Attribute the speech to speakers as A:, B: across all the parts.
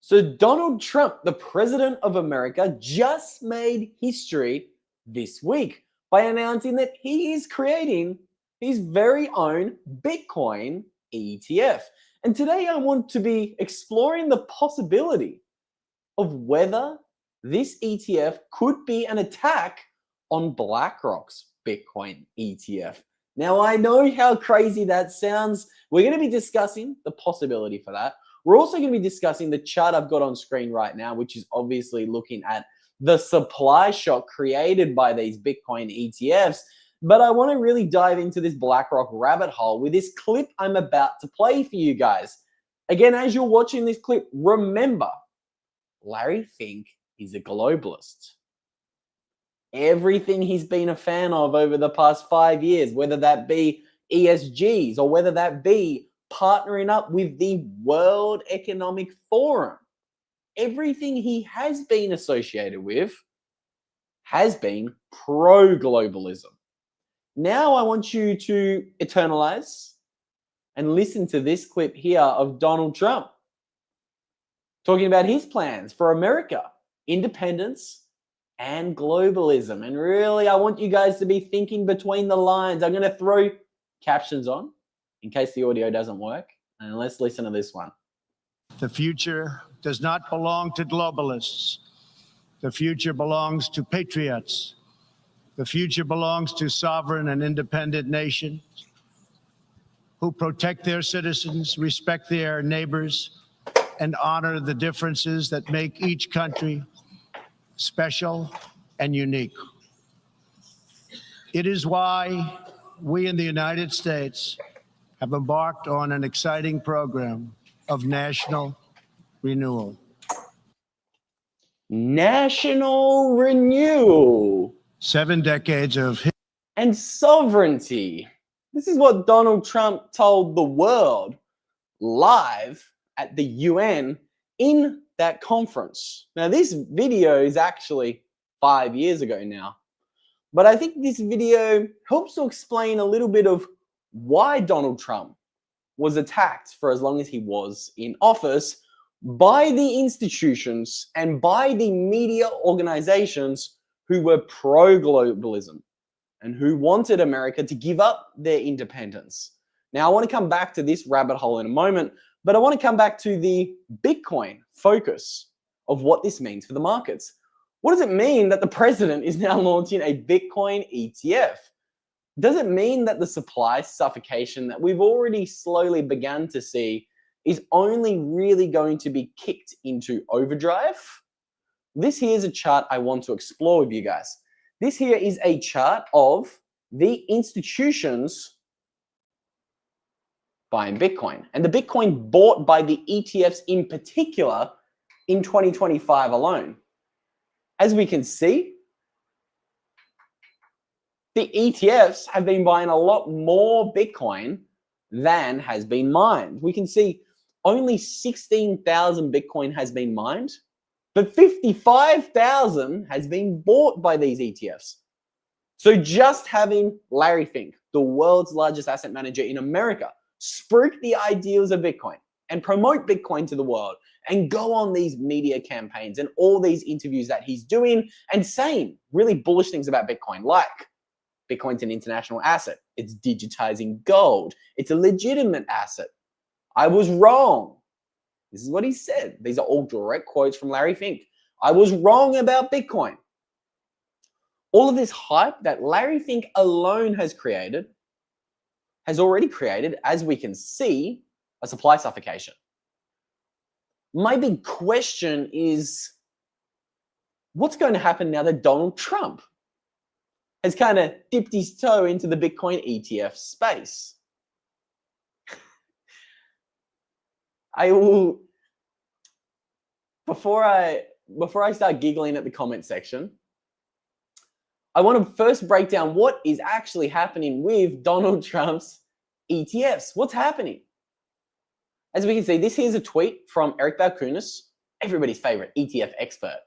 A: So Donald Trump, the president of America, just made history this week by announcing that he is creating his very own Bitcoin ETF. And today I want to be exploring the possibility of whether this ETF could be an attack on BlackRock's Bitcoin ETF. Now, I know how crazy that sounds. We're going to be discussing the possibility for that. We're also going to be discussing the chart I've got on screen right now, which is obviously looking at the supply shock created by these Bitcoin ETFs. But I want to really dive into this BlackRock rabbit hole with this clip I'm about to play for you guys. Again, as you're watching this clip, remember, Larry Fink is a globalist. Everything he's been a fan of over the past 5 years, whether that be ESGs or whether that be partnering up with the World Economic Forum, everything he has been associated with has been pro-globalism. Now I want you to eternalize and listen to this clip here of Donald Trump talking about his plans for America, independence, and globalism. And really, I want you guys to be thinking between the lines. I'm going to throw captions on in case the audio doesn't work. And let's listen to this one.
B: The future does not belong to globalists. The future belongs to patriots. The future belongs to sovereign and independent nations who protect their citizens, respect their neighbors, and honor the differences that make each country special and unique. It is why we in the United States have embarked on an exciting program of national renewal.
A: National renewal.
B: 7 decades of
A: and sovereignty. This is what Donald Trump told the world live at the UN in that conference. Now, this video is actually 5 years ago now, but I think this video helps to explain a little bit of why Donald Trump was attacked for as long as he was in office by the institutions and by the media organizations who were pro-globalism and who wanted America to give up their independence. Now, I want to come back to this rabbit hole in a moment, but I want to come back to the Bitcoin focus of what this means for the markets. What does it mean that the president is now launching a Bitcoin ETF? Does it mean that the supply suffocation that we've already slowly begun to see is only really going to be kicked into overdrive? This here is a chart I want to explore with you guys. This here is a chart of the institutions buying Bitcoin and the Bitcoin bought by the ETFs in particular in 2025 alone. As we can see, the ETFs have been buying a lot more Bitcoin than has been mined. We can see only 16,000 Bitcoin has been mined, but 55,000 has been bought by these ETFs. So just having Larry Fink, the world's largest asset manager in America, spruik the ideals of Bitcoin and promote Bitcoin to the world and go on these media campaigns and all these interviews that he's doing and saying really bullish things about Bitcoin, like Bitcoin's an international asset. It's digitizing gold. It's a legitimate asset. I was wrong. This is what he said. These are all direct quotes from Larry Fink. I was wrong about Bitcoin. All of this hype that Larry Fink alone has already created, as we can see, a supply suffocation. My big question is, what's going to happen now that Donald Trump has kind of dipped his toe into the Bitcoin ETF space? I will, before I start giggling at the comment section, I want to first break down what is actually happening with Donald Trump's ETFs. What's happening? As we can see, this here's a tweet from Eric Balkunas, everybody's favorite ETF expert.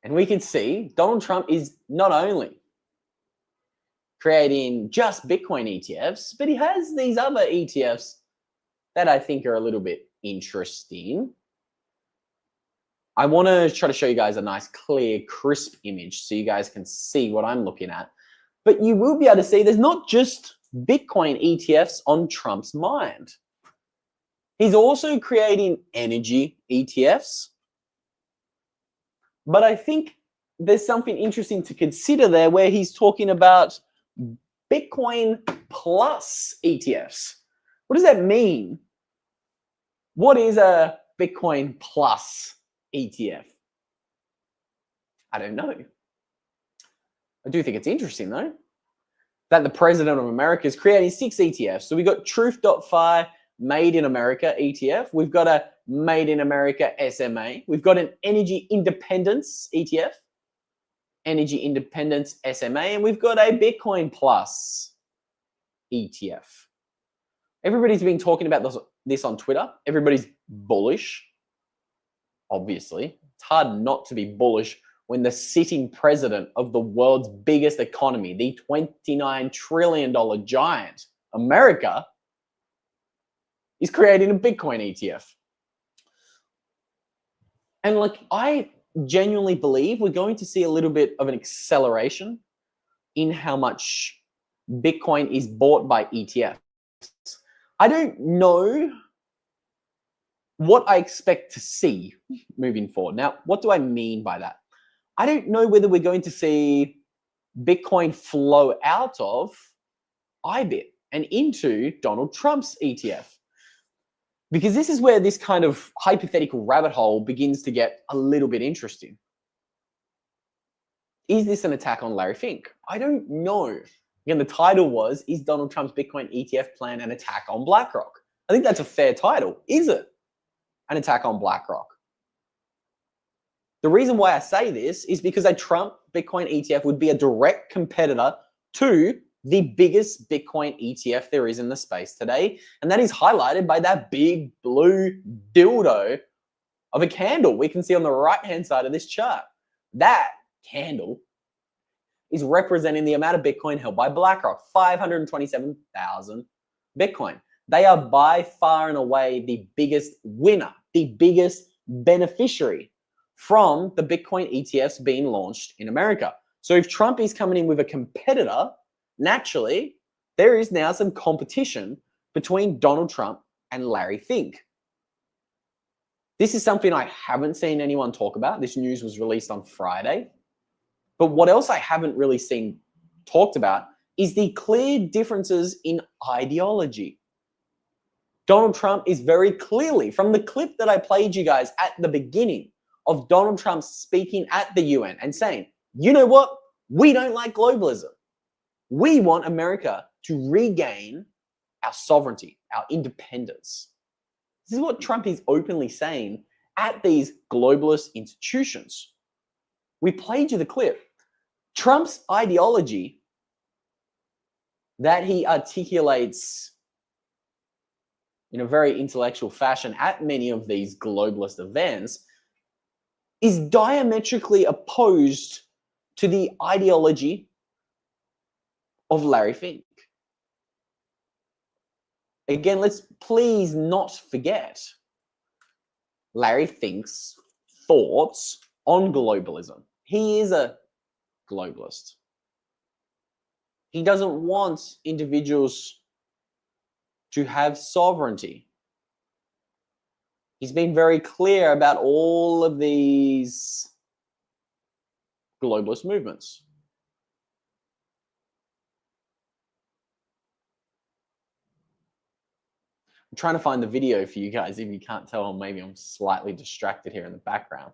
A: And we can see Donald Trump is not only creating just Bitcoin ETFs, but he has these other ETFs that I think are a little bit interesting. I want to try to show you guys a nice, clear, crisp image so you guys can see what I'm looking at. But you will be able to see there's not just Bitcoin ETFs on Trump's mind. He's also creating energy ETFs. But I think there's something interesting to consider there where he's talking about Bitcoin plus ETFs. What does that mean? What is a Bitcoin plus ETF? I don't know. I do think it's interesting though that the president of America is creating 6 ETFs. So we've got Truth.fi Made in America ETF. We've got a Made in America SMA. We've got an Energy Independence ETF, Energy Independence SMA, and we've got a Bitcoin Plus ETF. Everybody's been talking about this on Twitter. Everybody's bullish, obviously. It's hard not to be bullish when the sitting president of the world's biggest economy, the $29 trillion giant, America, is creating a Bitcoin ETF. And like, I genuinely believe we're going to see a little bit of an acceleration in how much Bitcoin is bought by ETFs. I don't know what I expect to see moving forward. Now, what do I mean by that? I don't know whether we're going to see Bitcoin flow out of IBIT and into Donald Trump's ETF. Because this is where this kind of hypothetical rabbit hole begins to get a little bit interesting. Is this an attack on Larry Fink? I don't know. Again, the title was, is Donald Trump's Bitcoin ETF plan an attack on BlackRock? I think that's a fair title. Is it an attack on BlackRock? The reason why I say this is because a Trump Bitcoin ETF would be a direct competitor to the biggest Bitcoin ETF there is in the space today. And that is highlighted by that big blue dildo of a candle we can see on the right-hand side of this chart. That candle is representing the amount of Bitcoin held by BlackRock, 527,000 Bitcoin. They are by far and away the biggest winner, the biggest beneficiary from the Bitcoin ETFs being launched in America. So if Trump is coming in with a competitor, naturally, there is now some competition between Donald Trump and Larry Fink. This is something I haven't seen anyone talk about. This news was released on Friday. But what else I haven't really seen talked about is the clear differences in ideology. Donald Trump is very clearly, from the clip that I played you guys at the beginning of Donald Trump speaking at the UN and saying, you know what? We don't like globalism. We want America to regain our sovereignty, our independence. This is what Trump is openly saying at these globalist institutions. We played you the clip. Trump's ideology that he articulates in a very intellectual fashion at many of these globalist events is diametrically opposed to the ideology of Larry Fink. Again, let's please not forget Larry Fink's thoughts on globalism. He is a globalist. He doesn't want individuals to have sovereignty. He's been very clear about all of these globalist movements. I'm trying to find the video for you guys. If you can't tell, maybe I'm slightly distracted here in the background.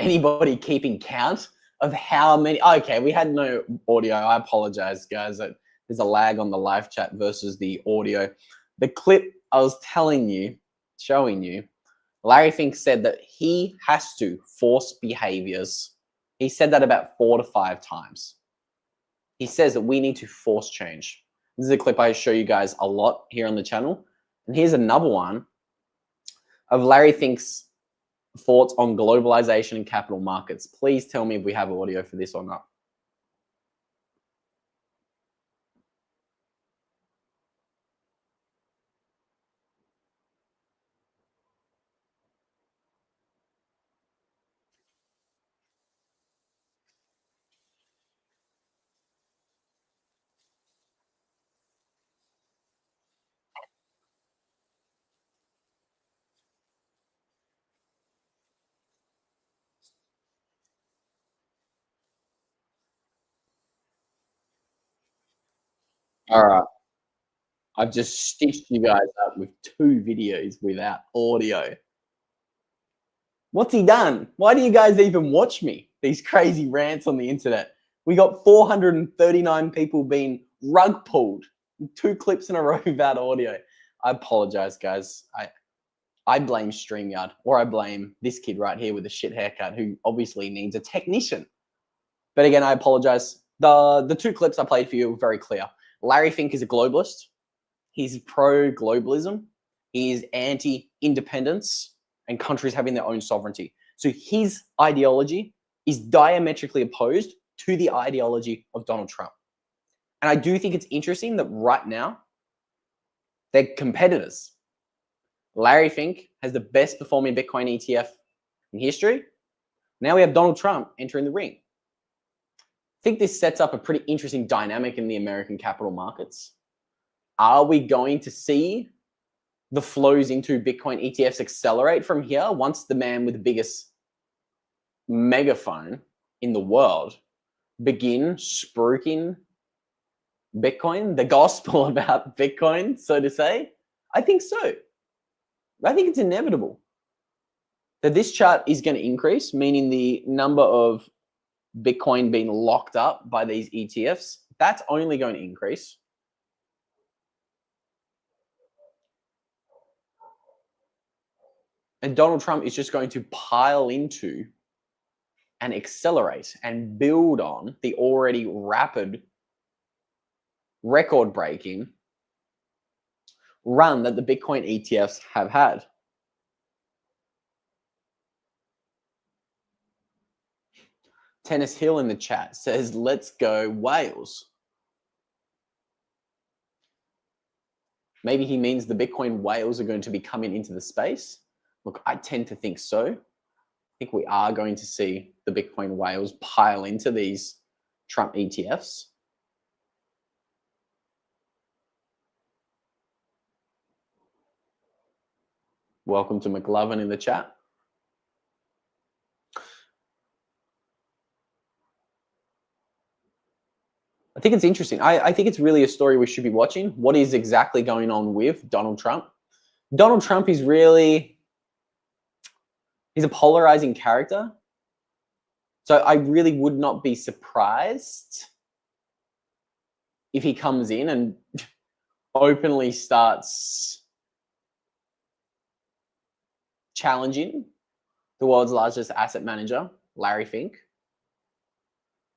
A: Anybody keeping count of how many? Okay, we had no audio. I apologize, guys. There's a lag on the live chat versus the audio. The clip I was telling you, showing you, Larry Fink said that he has to force behaviors. He said that about 4 to 5 times. He says that we need to force change. This is a clip I show you guys a lot here on the channel. And here's another one of Larry Fink's thoughts on globalization and capital markets. Please tell me if we have audio for this or not. All right. I've just stitched you guys up with 2 videos without audio. What's he done? Why do you guys even watch me? These crazy rants on the internet. We got 439 people being rug pulled. 2 clips in a row without audio. I apologize, guys. I blame StreamYard, or I blame this kid right here with the shit haircut who obviously needs a technician. But again, I apologize. The 2 clips I played for you were very clear. Larry Fink is a globalist. He's pro-globalism. He is anti-independence and countries having their own sovereignty. So his ideology is diametrically opposed to the ideology of Donald Trump. And I do think it's interesting that right now, they're competitors. Larry Fink has the best performing Bitcoin ETF in history. Now we have Donald Trump entering the ring. I think this sets up a pretty interesting dynamic in the American capital markets. Are we going to see the flows into Bitcoin ETFs accelerate from here once the man with the biggest megaphone in the world begin spruiking Bitcoin, the gospel about Bitcoin, so to say? I think so. I think it's inevitable that this chart is going to increase, meaning the number of Bitcoin being locked up by these ETFs, that's only going to increase. And Donald Trump is just going to pile into and accelerate and build on the already rapid, record-breaking run that the Bitcoin ETFs have had. Tennis Hill in the chat says, let's go Wales. Maybe he means the Bitcoin whales are going to be coming into the space. Look, I tend to think so. I think we are going to see the Bitcoin whales pile into these Trump ETFs. Welcome to McLovin in the chat. I think it's interesting. I think it's really a story we should be watching. What is exactly going on with Donald Trump? Donald Trump is really, he's a polarizing character. So I really would not be surprised if he comes in and openly starts challenging the world's largest asset manager, Larry Fink.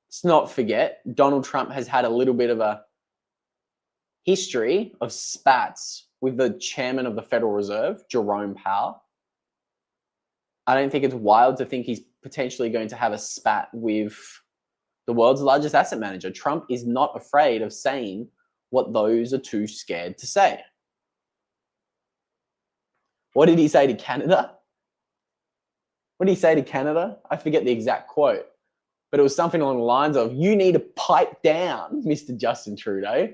A: Let's not forget, Donald Trump has had a little bit of a history of spats with the chairman of the Federal Reserve, Jerome Powell. I don't think it's wild to think he's potentially going to have a spat with the world's largest asset manager. Trump is not afraid of saying what those are too scared to say. What did he say to Canada? What did he say to Canada? I forget the exact quote, but it was something along the lines of, you need to pipe down, Mr. Justin Trudeau,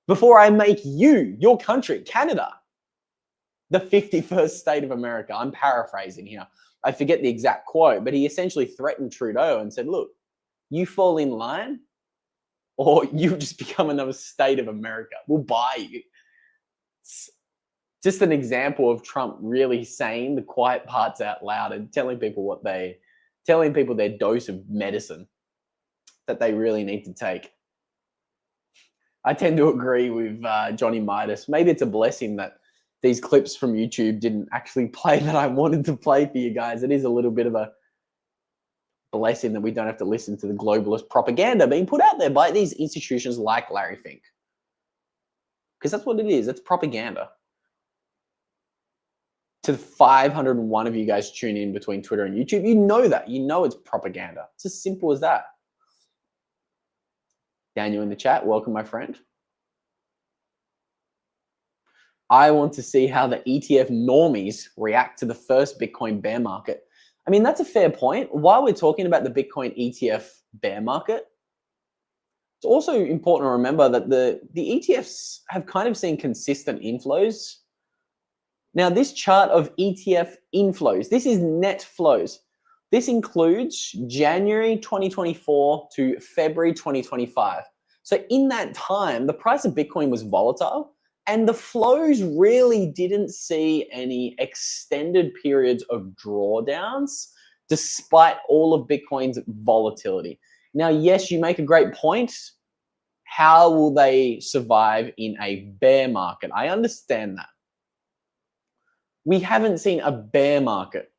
A: before I make you, your country, Canada, the 51st state of America. I'm paraphrasing here. I forget the exact quote, but he essentially threatened Trudeau and said, look, you fall in line or you just become another state of America. We'll buy you. It's just an example of Trump really saying the quiet parts out loud and telling people what they telling people their dose of medicine that they really need to take. I tend to agree with Johnny Midas. Maybe it's a blessing that these clips from YouTube didn't actually play that I wanted to play for you guys. It is a little bit of a blessing that we don't have to listen to the globalist propaganda being put out there by these institutions like Larry Fink. Because that's what it is. It's propaganda. To the 501 of you guys tune in between Twitter and YouTube, you know that. You know it's propaganda. It's as simple as that. Daniel in the chat, welcome, my friend. I want to see how the ETF normies react to the first Bitcoin bear market. I mean, that's a fair point. While we're talking about the Bitcoin ETF bear market, it's also important to remember that the ETFs have kind of seen consistent inflows. Now, this chart of ETF inflows, this is net flows. This includes January 2024 to February 2025. So in that time, the price of Bitcoin was volatile and the flows really didn't see any extended periods of drawdowns despite all of Bitcoin's volatility. Now, yes, you make a great point. How will they survive in a bear market? I understand that. We haven't seen a bear market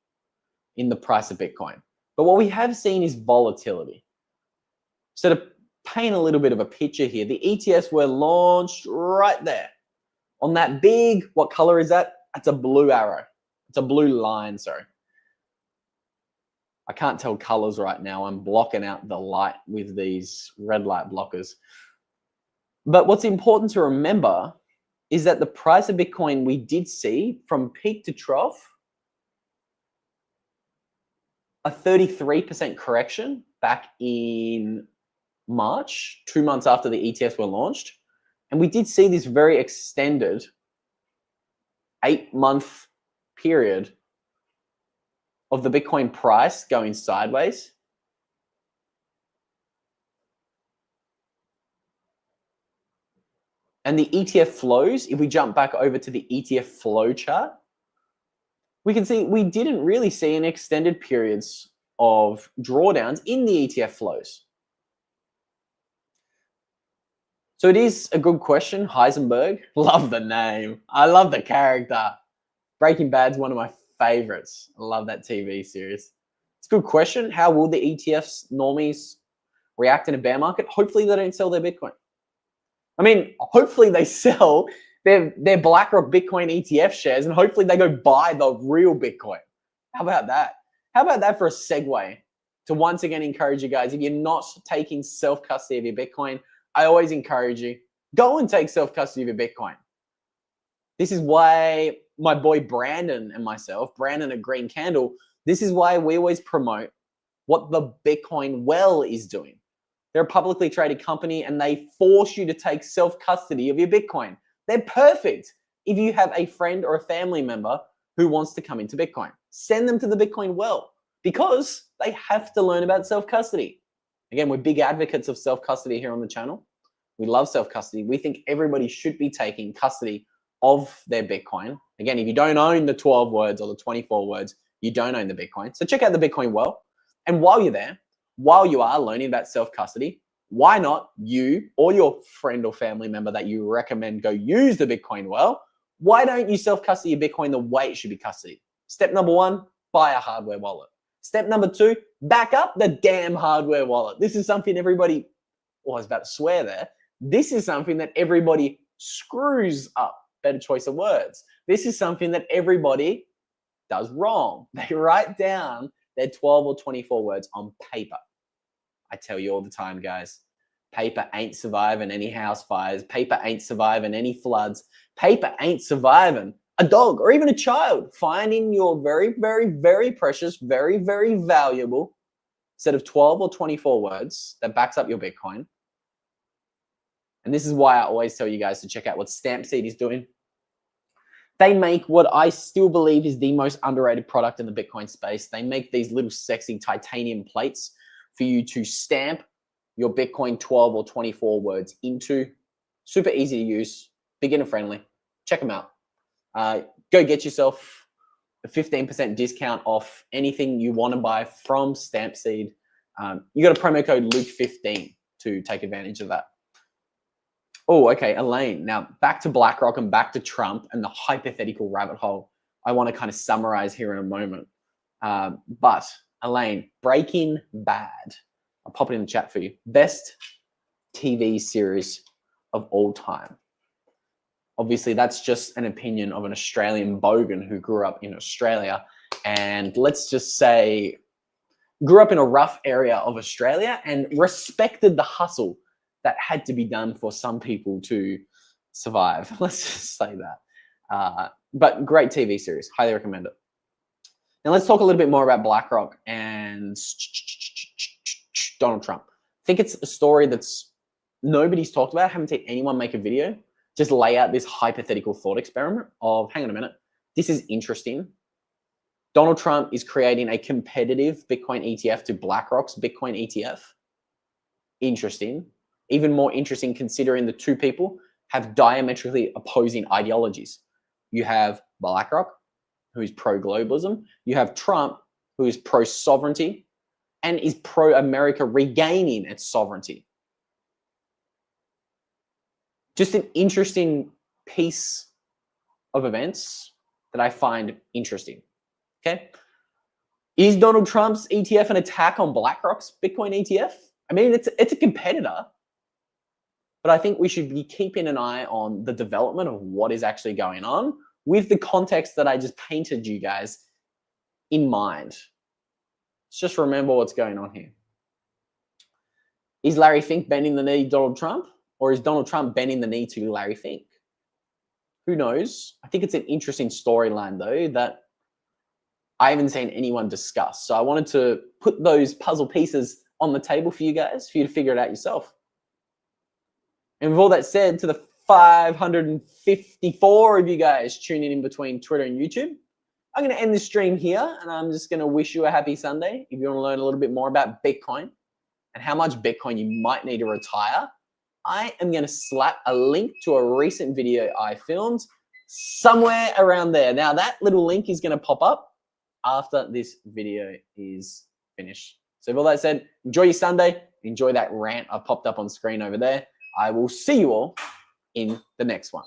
A: in the price of Bitcoin, but what we have seen is volatility. So to paint a little bit of a picture here, the ETFs were launched right there on that big, what color is that? That's a blue arrow. It's a blue line, sorry. I can't tell colors right now. I'm blocking out the light with these red light blockers. But what's important to remember is that the price of Bitcoin, we did see from peak to trough, a 33% correction back in March, 2 months after the ETFs were launched. And we did see this very extended 8-month period of the Bitcoin price going sideways. And the ETF flows, if we jump back over to the ETF flow chart, we can see we didn't really see any extended periods of drawdowns in the ETF flows. So it is a good question. Heisenberg, love the name. I love the character. Breaking Bad's one of my favorites. I love that TV series. It's a good question. How will the ETFs normies react in a bear market? Hopefully they don't sell their Bitcoin. I mean, hopefully they sell their BlackRock Bitcoin ETF shares and hopefully they go buy the real Bitcoin. How about that? How about that for a segue to once again encourage you guys, if you're not taking self-custody of your Bitcoin, I always encourage you, go and take self-custody of your Bitcoin. This is why my boy Brandon and myself, Brandon at Green Candle, this is why we always promote what the Bitcoin Well is doing. They're a publicly traded company and they force you to take self-custody of your Bitcoin. They're perfect if you have a friend or a family member who wants to come into Bitcoin. Send them to the Bitcoin Well because they have to learn about self-custody. Again, we're big advocates of self-custody here on the channel. We love self-custody. We think everybody should be taking custody of their Bitcoin. Again, if you don't own the 12 words or the 24 words, you don't own the Bitcoin. So check out the Bitcoin Well. And while you're there, while you are learning about self-custody, why not you or your friend or family member that you recommend go use the Bitcoin Well? Why don't you self-custody your Bitcoin the way it should be custodied? Step number 1, buy a hardware wallet. Step number 2, back up the damn hardware wallet. This is something everybody, well, I was about to swear there. This is something that everybody screws up. Better choice of words. This is something that everybody does wrong. They write down their 12 or 24 words on paper. I tell you all the time, guys, paper ain't surviving any house fires. Paper ain't surviving any floods. Paper ain't surviving a dog or even a child finding your very, very, very precious, very, very valuable set of 12 or 24 words that backs up your Bitcoin. And this is why I always tell you guys to check out what Stampseed is doing. They make what I still believe is the most underrated product in the Bitcoin space. They make these little sexy titanium plates for you to stamp your Bitcoin 12 or 24 words into. Super easy to use, beginner friendly. Check them out. Go get yourself a 15% discount off anything you want to buy from Stampseed. You got a promo code Luke15 to take advantage of that. Oh, okay, Elaine. Now back to BlackRock and back to Trump and the hypothetical rabbit hole I want to kind of summarize here in a moment. But Elaine, Breaking Bad. I'll pop it in the chat for you. Best TV series of all time. Obviously, that's just an opinion of an Australian bogan who grew up in Australia. And let's just say, grew up in a rough area of Australia and respected the hustle that had to be done for some people to survive. Let's just say that. But great TV series. Highly recommend it. Now let's talk a little bit more about BlackRock and Donald Trump. I think it's a story that's nobody's talked about. I haven't seen anyone make a video. Just lay out this hypothetical thought experiment of, hang on a minute, this is interesting. Donald Trump is creating a competitive Bitcoin ETF to BlackRock's Bitcoin ETF. Interesting. Even more interesting considering the two people have diametrically opposing ideologies. You have BlackRock, who is pro-globalism. You have Trump, who is pro-sovereignty and is pro-America regaining its sovereignty. Just an interesting piece of events that I find interesting, okay? Is Donald Trump's ETF an attack on BlackRock's Bitcoin ETF? I mean, it's a competitor, but I think we should be keeping an eye on the development of what is actually going on with the context that I just painted you guys in mind. Let's just remember what's going on here. Is Larry Fink bending the knee to Donald Trump? Or is Donald Trump bending the knee to Larry Fink? Who knows? I think it's an interesting storyline, though, that I haven't seen anyone discuss. So I wanted to put those puzzle pieces on the table for you guys, for you to figure it out yourself. And with all that said, to the 554 of you guys tuning in between Twitter and YouTube, I'm going to end this stream here, and I'm just going to wish you a happy Sunday. If you want to learn a little bit more about Bitcoin and how much Bitcoin you might need to retire, I am going to slap a link to a recent video I filmed somewhere around there. Now, that little link is going to pop up after this video is finished. So with all that said, enjoy your Sunday. Enjoy that rant I popped up on screen over there. I will see you all in the next one.